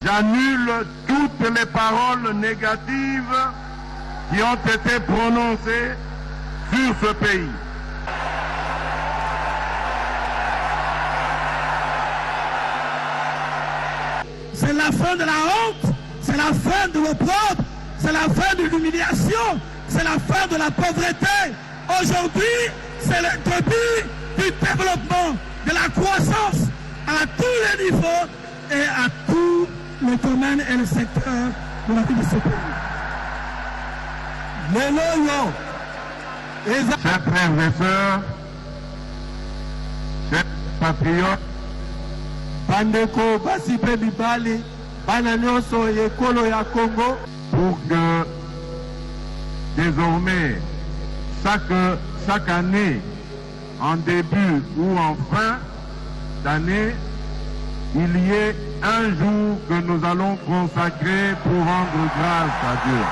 J'annule toutes les paroles négatives qui ont été prononcées sur ce pays. C'est la fin de la honte, c'est la fin de l'opprobre, c'est la fin de l'humiliation, c'est la fin de la pauvreté. Aujourd'hui, c'est le début du développement, de la croissance à tous les niveaux et à tous les domaines et les secteurs de la vie de ce pays. Chers frères et sœurs, chers patriotes, bandeko basipe mibali bana nyonso ekolo ya Congo, pour que désormais chaque année, en début ou en fin d'année, il y ait un jour que nous allons consacrer pour rendre grâce à Dieu.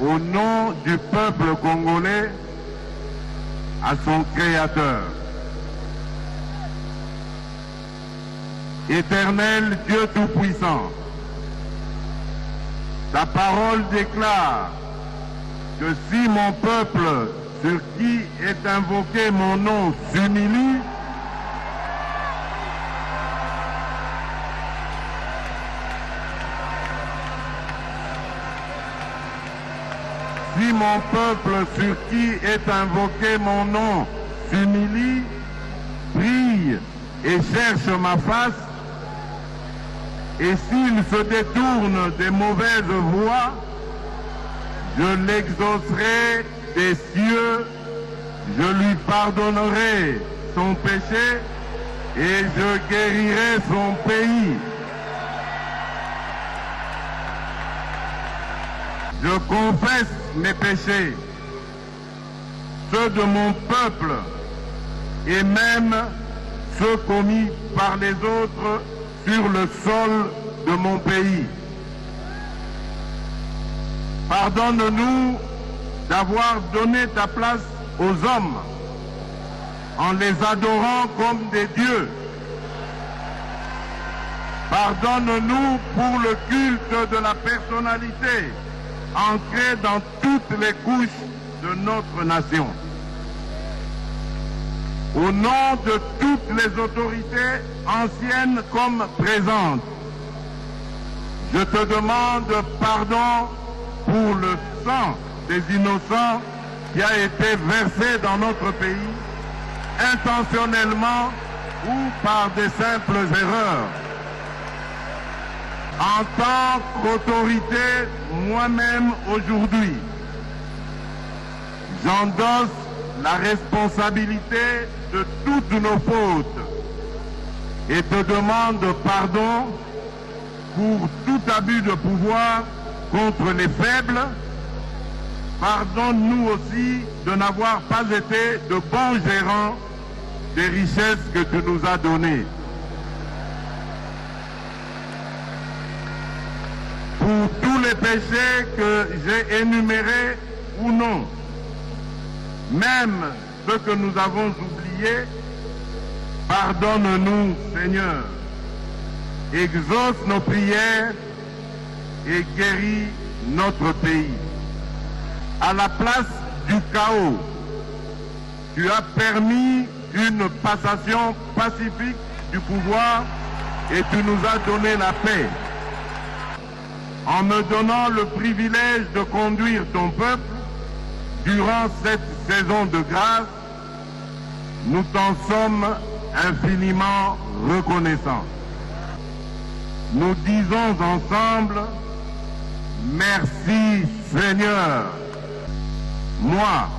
Au nom du peuple congolais, à son Créateur. Éternel Dieu Tout-Puissant, ta parole déclare que si mon peuple, sur qui est invoqué mon nom, s'humilie, si mon peuple sur qui est invoqué mon nom s'humilie, prie et cherche ma face, et s'il se détourne des mauvaises voies, je l'exaucerai des cieux, je lui pardonnerai son péché et je guérirai son pays. Je confesse mes péchés, ceux de mon peuple et même ceux commis par les autres sur le sol de mon pays. Pardonne-nous d'avoir donné ta place aux hommes en les adorant comme des dieux. Pardonne-nous pour le culte de la personnalité ancré dans toutes les couches de notre nation. Au nom de toutes les autorités anciennes comme présentes, je te demande pardon pour le sang des innocents qui a été versé dans notre pays, intentionnellement ou par des simples erreurs. En tant qu'autorité, moi-même aujourd'hui, j'endosse la responsabilité de toutes nos fautes et te demande pardon pour tout abus de pouvoir contre les faibles. Pardonne-nous aussi de n'avoir pas été de bons gérants des richesses que tu nous as données. Pour tous les péchés que j'ai énumérés ou non, même ceux que nous avons oubliés, pardonne-nous, Seigneur. Exauce nos prières et guéris notre pays. À la place du chaos, tu as permis une passation pacifique du pouvoir et tu nous as donné la paix. En me donnant le privilège de conduire ton peuple durant cette saison de grâce, nous t'en sommes infiniment reconnaissants. Nous disons ensemble, merci Seigneur. Moi,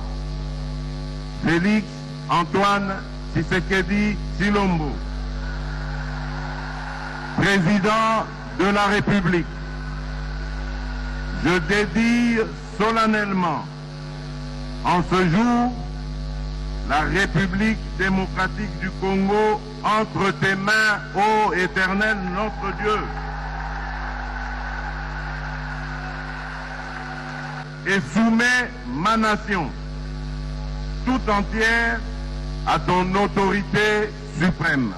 Félix Antoine Tshisekedi Tshilombo, président de la République, je dédie solennellement en ce jour la République démocratique du Congo entre tes mains, ô Éternel notre Dieu. Et soumets ma nation tout entière à ton autorité suprême.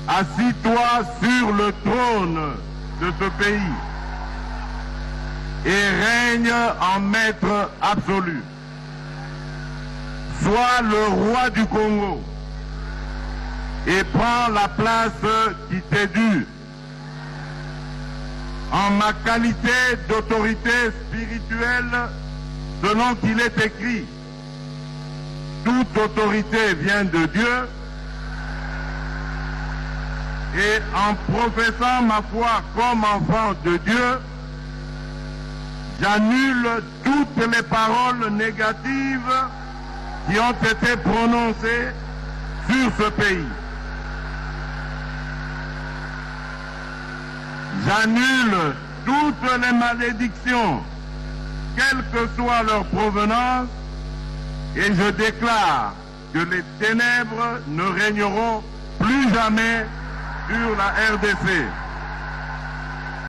Assis-toi sur le trône de ce pays et règne en maître absolu. Sois le roi du Congo et prends la place qui t'est due. En ma qualité d'autorité spirituelle, selon qu'il est écrit, toute autorité vient de Dieu, et en professant ma foi comme enfant de Dieu, j'annule toutes les paroles négatives qui ont été prononcées sur ce pays. J'annule toutes les malédictions, quelle que soit leur provenance, et je déclare que les ténèbres ne régneront plus jamais sur la RDC.